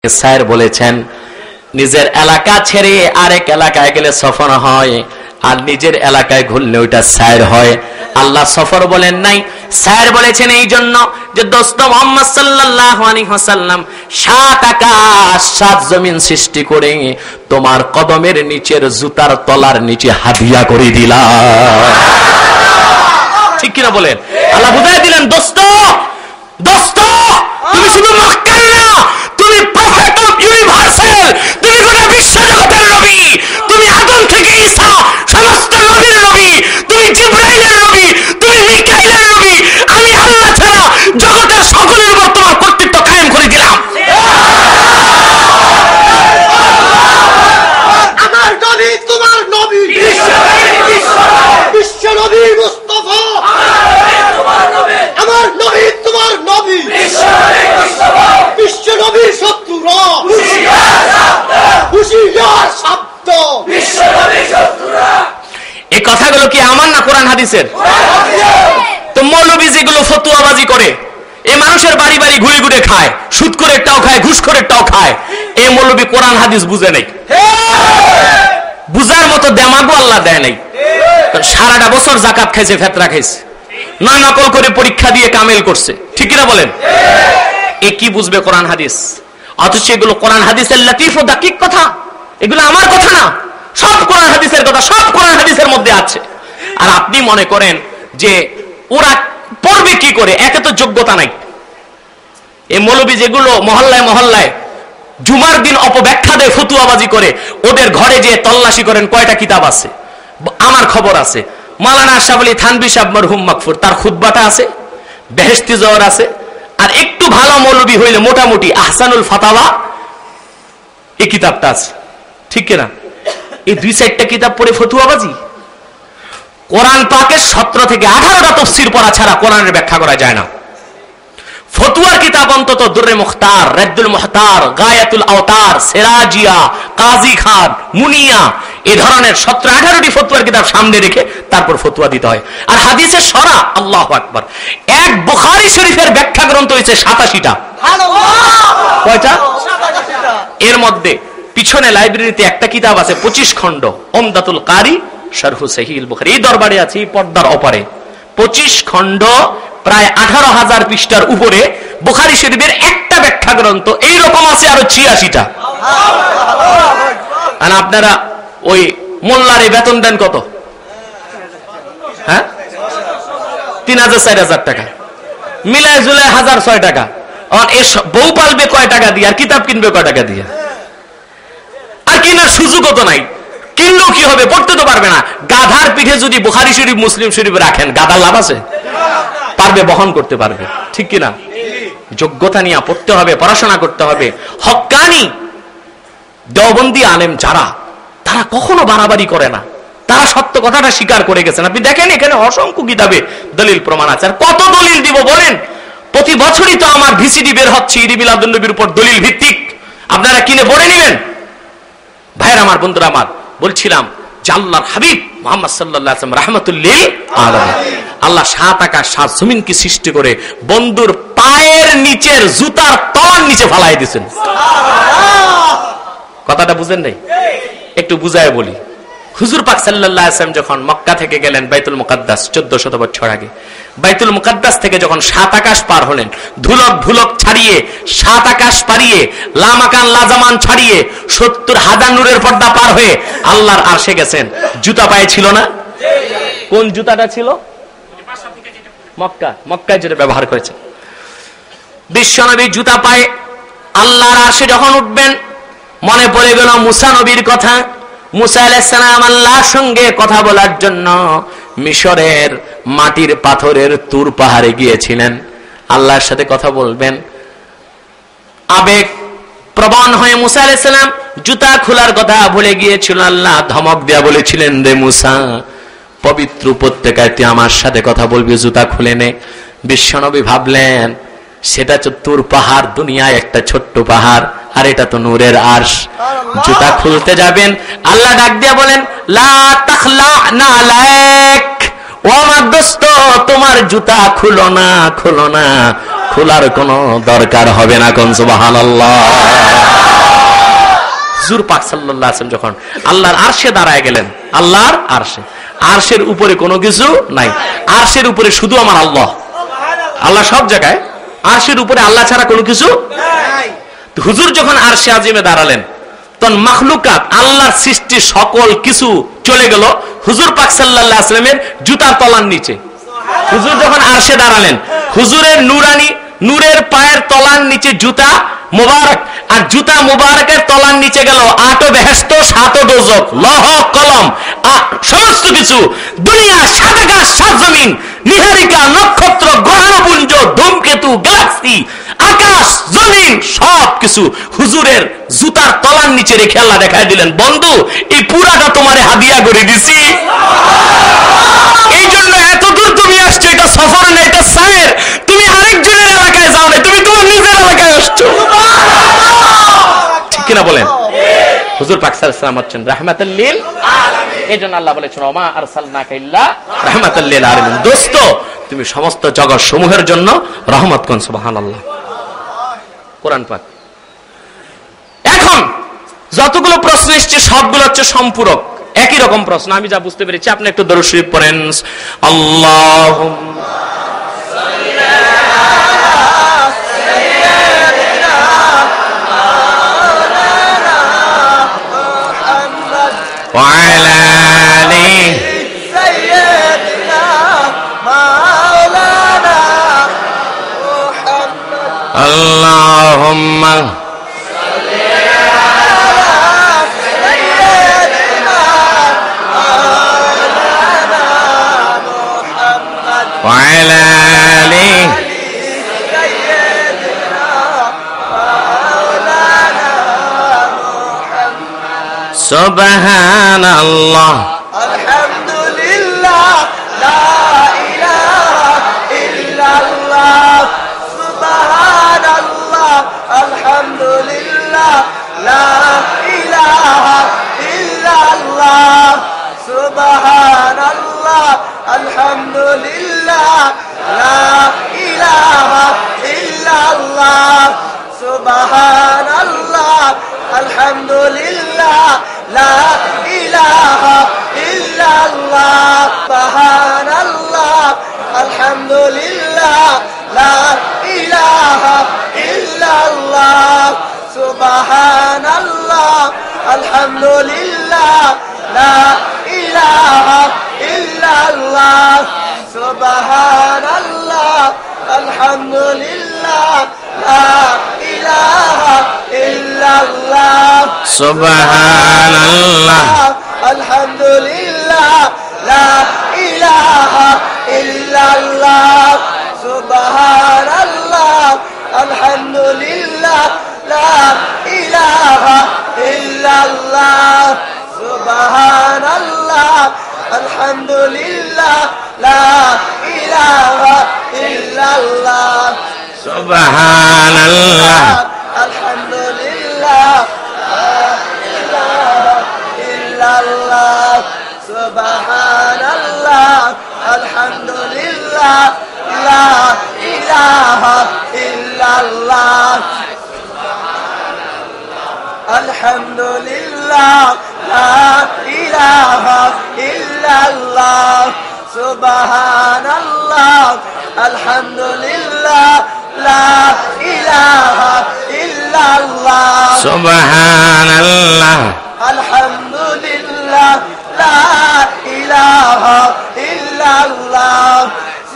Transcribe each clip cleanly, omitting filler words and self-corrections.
Sir বলেছেন নিজের এলাকা ছেড়ে আরেক এলাকায় গেলে সফর হয়, আর নিজের এলাকায় ঘুরলে ওইটা স্যার হয়। আল্লাহ সফর বলেন নাই, স্যার বলেছেন এই জন্য যে দোস্ত মুহাম্মদ সাল্লাল্লাহু আলাইহি ওয়াসাল্লাম 7 আকাশ 7 জমিন সৃষ্টি করে তোমার কদমের নিচের জুতার তলার নিচে হাদিয়া করে দিলাম। ঠিক কিনা বলেন? আল্লাহ বুঝাই দিলেন দোস্ত দোস্ত তুমি শুধু মক্কার না, তুমি প্রফেট অফ ইউনিভার্সাল, তুমি গোটা বিশ্ব জগতের নবী, তুমি আদম থেকে ঈসা সমস্ত নবীর নবী, তুমি জিবরাইলের নবী, তুমি মিকাইলের নবী। আমি আল্লাহ ছাড়া জগতের সকলের উপর তোমার কর্তৃত্ব কায়েম করে দিলাম। আমার নবী তোমার নবী, বিশ্ব নবী মুস্তাফা আমার নবী তোমার নবী, বিশ্ব নবীর শত্রুরা হুঁশিয়ার শব্দ। এই কথাগুলো কি আমার না কোরআন হাদিসের? তো মৌলবী যেগুলো ফতুয়াবাজি করে, এই মানুষের বাড়ি বাড়ি ঘুরে ঘুরে খায়, সুদ করে টাও খায়, ঘুষ করে টাও খায়, এই মৌলবী কোরআন হাদিস বুঝে নাই, বুঝার মতো দেমাগও আল্লাহ দেয় নাই। সারাটা বছর যাকাত খাইছে, ফেতরা খাইছে, নয় নকল করে পরীক্ষা দিয়ে কামেল করছে। ঠিক না বলেন? এ কি বুঝবে কোরআন হাদিস? অথচ এগুলো কোরআন হাদিসের লতিফ ও দাকিক কথা, এগুলো আমার কথা না, সব কোরআন হাদিসের কথা, সব কোরআন হাদিসের মধ্যে আছে। আর আপনি মনে করেন যে ওরা পড়বে কি করে? একে তো যোগ্যতা নাই। এই মৌলবী যেগুলো মহল্লায় মহল্লায় জুমার দিন অপব্যাখ্যা দেয়, ফতুয়াবাজি করে, ওদের ঘরে যে তল্লাশি করেন কয়টা কিতাব আছে। আমার খবর আছে, মাওলানা আশরাফ আলী থানভী সাহেব মরহুম মাগফুর, তার খুতবাটা আছে, বেহেশতি জওহর আছে। আর একটু ভালো মৌলবী হইলে মোটামুটি আহসানুল ফাতাওয়া এই কিতাবটা আছে। ঠিক কিনা? এই 2-4টা কিতাব পড়ে ফতুয়াবাজি। কোরআন পাকের 17 থেকে 18টা তাফসীর পড়া ছাড়া কোরআনের ব্যাখ্যা করা যায় না। ফতুয়ার কিতাব অন্তত দুররে মুখতার, রাদ্দুল মুহতার, গায়াতুল আওতার, সিরাজিয়া, কাজী খান, মুনিয়া, এই ধরনের 17-18টি ফতুয়ার কিতাব সামনে রেখে তারপর ফতুয়া দিতে হয়। আর হাদিসের সরা, আল্লাহু আকবার, এক বুখারী শরীফের ব্যাখ্যা গ্রন্থ হয়েছে 87টা। কয়টা? এর মধ্যে পিছনে লাইব্রেরিতে একটা কিতাব আছে 25 খণ্ড, উমদাতুল কারি শারহু সহিহ বুখারী, এই দরবারে আছে, পর্দার ওপারে 25 খণ্ড, প্রায় 18,000 পৃষ্ঠার উপরে বুখারী শরীফের একটা ব্যাখ্যা গ্রন্থ এইরকম আছে আরো 86টা। আর আপনারা ওই মোল্লারে বেতন দেন কত? হ্যাঁ, 3,000-4,000 টাকা, মিলায় জুলায় 1,006 টাকা। আর বউ পালবে কয় টাকা দিয়ে, আর কিতাব কিনবে কয় টাকা দিয়ে? আর কেনার সুযোগও তো নাই, কিনলেও কি হবে? পড়তে তো পারবে না। গাধার পিঠে যদি বুখারী শরীফ মুসলিম শরীফ রাখেন, গাধার লাভ আছে? পারবে, বহন করতে পারবে। ঠিক কিনা? যোগ্যতা নিয়ে পড়তে হবে, পড়াশোনা করতে হবে। হক্কানি দেওবন্দি আলেম যারা, তারা কখনো বাড়াবাড়ি করে না, তারা সত্য কথাটা স্বীকার করে গেছেন। আপনি দেখেন এখানে অসংখ্য কিতাবে দলিল প্রমাণ আছে। আর কত দলিল দিব বলেন? প্রতি বছরই তো আমার ভিসিডি বের হচ্ছে ঈদ মিলাদুন নবীর উপর দলিল ভিত্তিক, আপনারা কিনে পড়ে নেবেন। ভাইয়ের আমার, বন্ধুরা আমার, বলছিলাম যে আল্লাহর হাবিব মুহাম্মদ সাল্লাল্লাহু আলাইহি ওয়াসাল্লাম রাহমাতুল লিল আলামিন, আল্লাহ 7 আকাশ 7 জমিনকে সৃষ্টি করে বন্ধুর পায়ের নিচের জুতার তলার নিচে ফালাই দিয়েছেন। কথাটা বুঝেন নাই? একটু বুঝায় বলি। হুজুর পাক সাল্লাল্লাহু আলাইহি ওয়াসাল্লাম যখন মক্কা থেকে গেলেন বাইতুল মুকাদ্দাস 1400 বছর আগে, বাইতুল মুকাদ্দাস থেকে যখন 7 আকাশ পার হলেন, ধুলক ভুলক ছাড়িয়ে 7 আকাশ পারিয়ে, লামাকান লাজামান ছাড়িয়ে 70,000 নূরের পর্দা পার হয়ে আল্লাহর আরশে গেছেন। জুতা পায়ে ছিল না? কোন জুতাটা ছিল? মক্কায় যেটা ব্যবহার করেছেন। বিশ্বনবী জুতা পায়ে আল্লাহর আরশে যখন উঠবেন, মনে পড়ে গেল মুসা নবীর কথা। মুসা আলাইহিস সালাম আল্লাহর সঙ্গে কথা বলার জন্য মিশরের মাটির পাথরের তুর পাহাড়ে গিয়েছিলেন, আল্লাহর সাথে কথা বলবেন। আবেগ প্রবণ হয়ে মুসা আলাইহিস সালাম জুতা খোলার কথা ভুলে গিয়েছিল। আল্লাহ ধমক দেয়া বলেছিলেন, রে মুসা, পবিত্র উপত্যকায় তুই আমার সাথে কথা বলবি, জুতা খুলে নে। বিশ্বনবী ভাবলেন সেটা তো তুর পাহাড়, দুনিয়ায় একটা ছোট্ট পাহাড়, আর এটা তো নূরের আরশ। জুতা খুলতে যাবেন, আল্লাহ ডাক দিয়া বলেন, লা তাখলা'না আলাইক, ও আমার দোস্ত, তোমার জুতা খুলো না, খুলো না, খোলার কোনো দরকার হবে না। কোন সুবহানাল্লাহ। হুজুর পাক সাল্লাল্লাহু আলাইহি ওয়াসাল্লাম যখন আল্লাহর আরশে দাঁড়ায় গেলেন, আল্লাহর আরশে, আরশের উপরে কোনো কিছু নাই, আরশের উপরে শুধু আমার আল্লাহ, আল্লাহ সব জায়গায়, আরশের উপরে আল্লাহ ছাড়া কোনো কিছু নাই। হুজুর যখন আরশে আজিমে দাঁড়ালেন তখন মাখলুকাত, আল্লাহর সৃষ্টি সকল কিছু চলে গেল হুজুর পাক সাল্লাল্লাহু আলাইহি ওয়াসাল্লামের জুতার তলার নিচে। হুজুর যখন আরশে দাঁড়ালেন, হুজুরের নূরানি নূরের পায়ের তলার নিচে জুতা মুবারক, আর জুতা মুবারকের তলার নিচে গেল 8 বেহেশত 7 দোজখ, লৌহ কলম, সমস্ত কিছু, দুনিয়া, সাত আকাশ, সাত জমিন, নিহারিকা, নক্ষত্র, গ্রহাণুপুঞ্জ, ধূমকেতু, গ্যালাক্সি, আকাশ, জমিন, সব কিছু হুজুরের জুতার তলার নিচে রেখে আল্লাহ দেখায় দিলেন, বন্ধু এই পুরাটা তোমারে হাদিয়া করে দিছি। এই জন্য এত দূর তুমি আসছো, এটা সফর না, এটা সায়ের। তুমি আরেকজনের এলাকায় যাও না, তুমি তোমার নিজের এলাকায় আসছো। ঠিক কিনা বলেন? হুজুর পাক সাল্লাল্লাহু আলাইহি ওয়াসাল্লাম হচ্ছেন রাহমাতুল লিল আলামিন। এই জন্য আল্লাহ বলেছেন ওমা আরসালনাকা ইল্লা রাহমাতাল লিল আলামিন। দোস্ত, তুমি সমস্ত জগৎ সমূহের জন্য রহমত। কোন সুবহানাল্লাহ। কোরআন পাক। এখন যতগুলো প্রশ্ন এসছে সবগুলো হচ্ছে সম্পূরক, একই রকম প্রশ্ন। আমি যা বুঝতে পেরেছি, আপনি একটু দরুদ শরীফ পড়েন। আল্লাহুম্মা সাল্লি আলা সাইয়্যিদিনা মাওলানা মুহাম্মদ ওয়া আলা আলি সাইয়্যিদিনা মাওলানা মুহাম্মদ। আল্লাহুম্মা وعلى آله سيدنا مولانا محمد. سبحان الله الحمد لله لا إله إلا الله. سبحان الله الحمد لله لا إله إلا الله. سبحان الله الحمد لله لا إله إلا الله. سبحان الله الحمد لله لا إله إلا الله. سبحان الله الحمد لله لا إله إلا الله. سبحان الله الحمد لله لا إله إلا الله. سبحان الله الحمد لله لا إله إلا الله. سبحان الله الحمد لله لا إله إلا الله. سبحان الله الحمد لله لا إله إلا الله. سبحان الله الحمد لله لا إله إلا الله. سبحان الله الحمد لله لا إله إلا الله. سبحان الله الحمد لله لا إله إلا الله. الحمد لله لا إله إلا الله. سبحان الله الحمد لله لا إله إلا الله. سبحان الله الحمد لله لا إله إلا الله.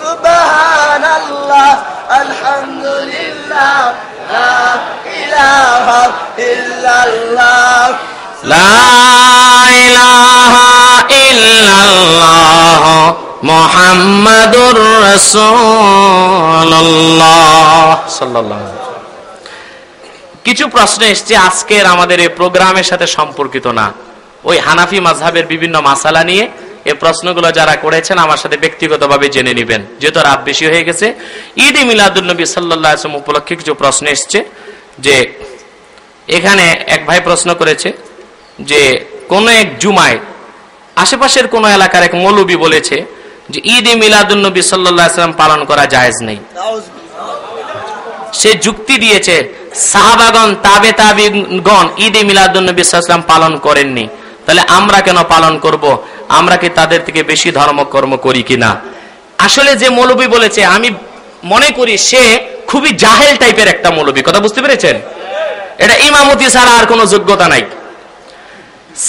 سبحان الله الحمد لله لا إله إلا الله. لا إله إلا الله محمد رسول الله صلى الله عليه وسلم. কিছু প্রশ্ন এসেছে আজকের আমাদের এই প্রোগ্রামের সাথে সম্পর্কিত না, ওই হানাফি মাযহাবের বিভিন্ন মাসালা নিয়ে এই প্রশ্নগুলো যারা করেছেন আমার সাথে ব্যক্তিগতভাবে জেনে নেবেন, যেহেতু রাত বেশি হয়ে গেছে। ঈদ এ মিলাদুন নবী সাল্লাল্লাহু আলাইহি ওয়াসাল্লাম উপলক্ষে কিছু প্রশ্ন এসেছে। যে এখানে এক ভাই প্রশ্ন করেছে যে কোন এক জুমায় আশেপাশের কোন এলাকার এক মৌলবী বলেছে যে ঈদ এ মিলাদুন নবী সাল্লাল্লাহু আলাইহি ওয়াসাল্লাম পালন করা জায়েজ নেই। সে যুক্তি দিয়েছে সাহাবাগণ তাবে তাবিগণ ঈদে মিলাদুন নবী সাল্লাল্লাহু আলাইহি ওয়াসাল্লাম পালন করেননি, তাহলে আমরা কেন পালন করব? আমরা কি তাদের থেকে বেশি ধর্মকর্ম করি কিনা? আসলে যে মৌলবী বলেছে, আমি মনে করি সে খুবই জাহেল টাইপের একটা মৌলবী। কথা বুঝতে পেরেছেন? এটা ইমামতি ছাড়া আর কোনো যোগ্যতা নাই।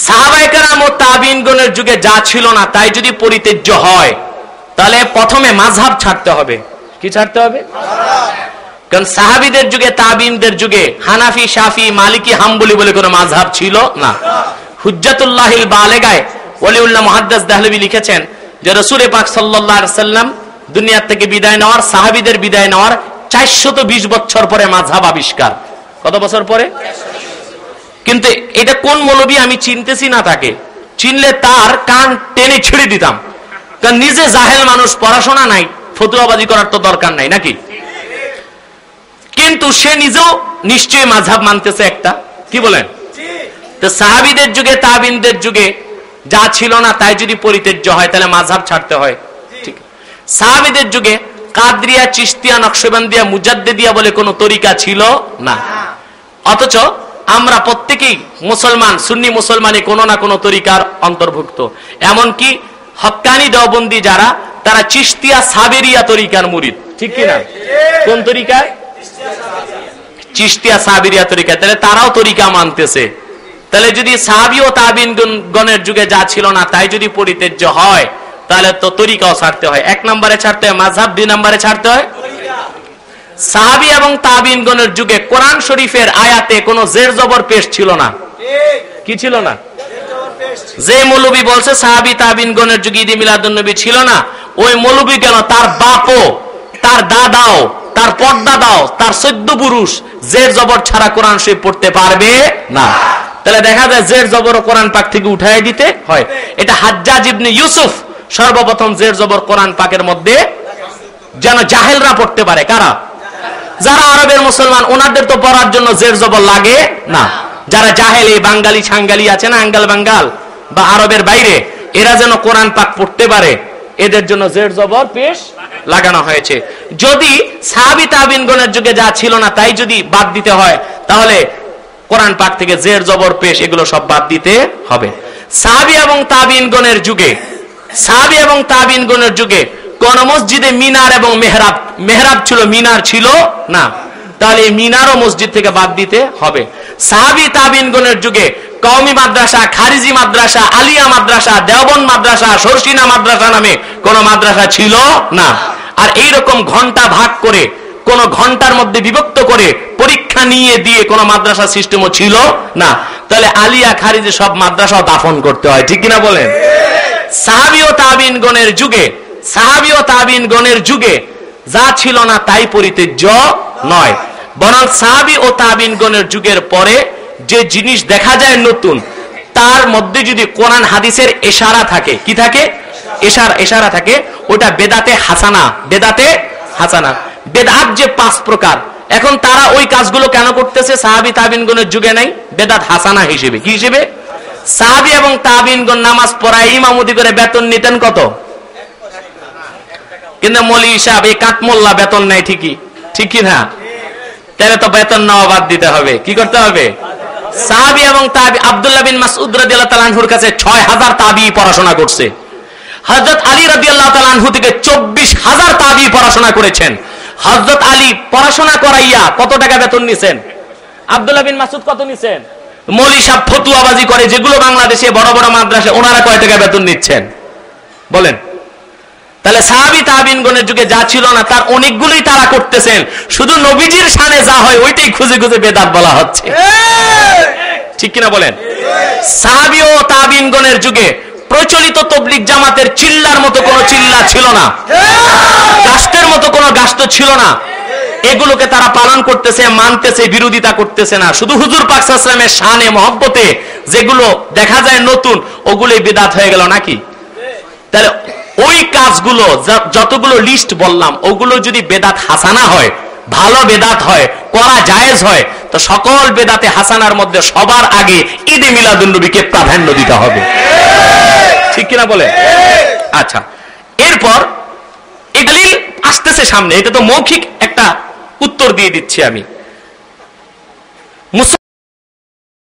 সাহাবায়ে কেরাম ও তাবিঈনগণের যুগে যা ছিল না তাই যদি পরিত্যাজ্য হয়, তাহলে প্রথমে মাযহাব ছাড়তে হবে। কি ছাড়তে হবে? কারণ সাহাবীদের যুগে তাবিঈনদের যুগে হানাফি, শাফি, মালিকি, হাম্বলি বলে কোনো মাযহাব ছিল না। হুজ্জাতুল্লাহিল বালেগায় ওলিউল্লাহ মুহাদ্দিস দেহলভী লিখেছেন যে রাসূল পাক সাল্লাল্লাহু আলাইহি ওয়াসাল্লাম দুনিয়া থেকে বিদায় নেওয়ার, সাহাবীদের বিদায় নেওয়ার 420 বছর পরে মাযহাব আবিষ্কার। কত বছর পরে? কিন্তু এটা কোন মৌলবী আমি চিনতেছি না, তাকে চিনলে তার কান টেনে ছিঁড়ে দিতাম। কারণ নিজে জাহেল মানুষ, পড়াশোনা নাই, ফতুয়াবাজি করার তো দরকার নাই নাকি? কিন্তু সে নিজেও নিশ্চয়ই মাযহাব মানতেছে একটা। কি বলেন? তো সাহাবীদের যুগে তাবিঈনদের যুগে যা ছিল না তাই যদি পরিত্যাজ্য হয়, তাহলে মাযহাব ছাড়তে হয়। ঠিক, সাহাবীদের যুগে কাদরিয়া, চিশতিয়া, নকশবন্দিয়া, মুজাদ্দিদিয়া বলে কোনো তরিকা ছিল না। অথচ আমরা প্রত্যেকেই মুসলমান, সুন্নি মুসলমানই কোনো না কোনো তরিকার অন্তর্ভুক্ত। এমনকি হক্কানি দেওবন্দি যারা, তারা চিশতিয়া সাবেরিয়া তরিকার মুরিদ। ঠিক কিনা? কোন তরিকায়? চিশতিয়া সাবেরিয়া তরিকা। তাহলে তারাও তরিকা মানতেছে। তাহলে যদি সাহাবী ও তাবিঈনগণের যুগে যা ছিল না তাই যদি পরিত্যাজ্য হয়, তাহলে তো তরিকাও ছাড়তে হয়। 1 নম্বরে ছাড়তে হয় মাযহাব, 2 নম্বরে ছাড়তে হয় সাহাবী এবং তাবিঈনগণের যুগে কোরআন শরীফের আয়াতে কোনো জের জবর পেশ ছিল না। কি ছিল না? যে মৌলবী বলছে সাহাবী তাবিঈনগণের যুগে ঈদে মিলাদুন নবী ছিল না, ওই মৌলবী কেন তার বাপও, তার দাদাও, তার পর্দাদাও, তার 14 পুরুষ জের জবর ছাড়া কোরআন শরীফ পড়তে পারবে না। তাহলে দেখা যায় জের জবর কোরআন পাক থেকে উঠায় দিতে হয়। এটা হাজ্জাজ ইবনে ইউসুফ সর্বপ্রথম জের জবর কোরআন পাকের মধ্যে যেন জাহেলরা পড়তে পারে। কারা? যারা আরবের মুসলমান, ওনাদের তো পড়ার জন্য জের জবর লাগে না। যারা জাহেল, এই বাঙালি ছাঙ্গালি আছে না, আঙ্গাল বাঙ্গাল বা আরবের বাইরে, এরা যেন কোরআন পাক পড়তে পারে, এদের জন্য জের জবর পেশ লাগানো হয়েছে। যদি সাহাবী তাবিঈনগণের যুগে যা ছিল না তাই যদি বাদ দিতে হয়, তাহলে কোরআন পাক থেকে জের জবর পেশ এগুলো সব বাদ দিতে হবে। সাহাবী এবং তাবিঈনগণের যুগে, সাহাবী এবং তাবিঈনগণের যুগে কোন মসজিদে মিনার এবং মেহরাব ছিল, মিনার ছিল না, তাহলে মিনারও মসজিদ থেকে বাদ দিতে হবে। সাহাবী তাবিঈনগণের যুগে কওমি মাদ্রাসা, খারিজি মাদ্রাসা, আলিয়া মাদ্রাসা, দেওবন্দ মাদ্রাসা, শর্ষিনা মাদ্রাসা নামে কোন মাদ্রাসা ছিল না। আর এইরকম ঘন্টা ভাগ করে, কোন ঘন্টার মধ্যে বিভক্ত করে পরীক্ষা নিয়ে দিয়ে কোন মাদ্রাসা সিস্টেমও ছিল না। তাহলে আলিয়া, খারিজি সব মাদ্রাসাও দাফন করতে হয়। ঠিক কিনা বলেন? সাহাবী ও তাবিঈনগণের যুগে, সাহাবী ও তাবিঈনগণের যুগে যা ছিল না তাই পরিত্যাজ্য নয়, বরং সাহাবী ও তাবিঈনগণের যুগের পরে যে জিনিস দেখা যায় নতুন, তার মধ্যে যদি কোরআন হাদিসের ইশারা থাকে, কি থাকে? ইশারা থাকে, ওটা বেদাতে হাসানা। বেদাতে হাসানা। বেদাত যে 5 প্রকার, এখন তারা ওই কাজগুলো কেন করতেছে সাহাবী তাবিঈনগণের যুগে নাই? বেদাত হাসানা হিসেবে। কি হিসেবে? সাহাবী এবং তাবিঈনগণ নামাজ পড়ায় ইমামতি করে বেতন নিতেন কত? কিন্তু মৌলভী সাহেব এই কাঠমোল্লা বেতন নেয় ঠিকই, ঠিক কি না? তাহলে তো বেতন নেওয়া বাদ দিতে হবে। কি করতে হবে? সাহাবী এবং তাবি, আব্দুল্লাহ বিন মাসউদ রাদিয়াল্লাহু তাআলা আনহুর কাছে 6000 তাবিঈ পড়াশোনা করছে। হযরত আলী রাদিয়াল্লাহু তাআলা আনহু থেকে 24000 তাবিঈ পড়াশোনা করেছেন। হযরত আলী পড়াশোনা করাইয়া কত টাকা বেতন নিছেন? আব্দুল্লাহ বিন মাসউদ কত নিছেন? মৌলভী সাহেব ফতুয়াবাজি করে যেগুলো বাংলাদেশে বড় বড় মাদ্রাসা, ওনারা কয় টাকা বেতন নিচ্ছেন বলেন? তাহলে সাহাবী তাবিঈনগণের যুগে যা ছিল না তার অনেকগুলোই তারা করতেছেন, শুধু নবীজির শানে যা হয় ওইটাই খুঁজে খুঁজে বেদাত বলা হচ্ছে। ঠিক কিনা বলেন? সাহাবী ও তাবিঈনগণের যুগে প্রচলিত তাবলীগ জামাতের চিল্লার মতো কোনো চিল্লা ছিল না, গাস্তের মতো কোনো গাস্ত ছিল না। এগুলোকে তারা পালন করতেছে, মানতেছে, বিরোধিতা করতেছে না। শুধু হুজুর পাক সাল্লাল্লাহু আলাইহি ওয়াসাল্লামের শানে মহব্বতে যেগুলো দেখা যায় নতুন, ওগুলোই বিদআত হয়ে গেল নাকি? তাহলে ওই কাজগুলো যতগুলো লিস্ট বললাম, ওগুলো যদি বেদাত হাসানা হয়, ভালো বেদাত হয়, করা জায়েজ হয়, তো সকল বেদাতে হাসানার মধ্যে সবার আগে ঈদে মিলাদুন নবীকে প্রাধান্য দিতে হবে। ঠিক কিনা বলে? আচ্ছা, এরপর এই দলিল আসতেছে সামনে। এটা তো মৌখিক একটা উত্তর দিয়ে দিচ্ছি আমি।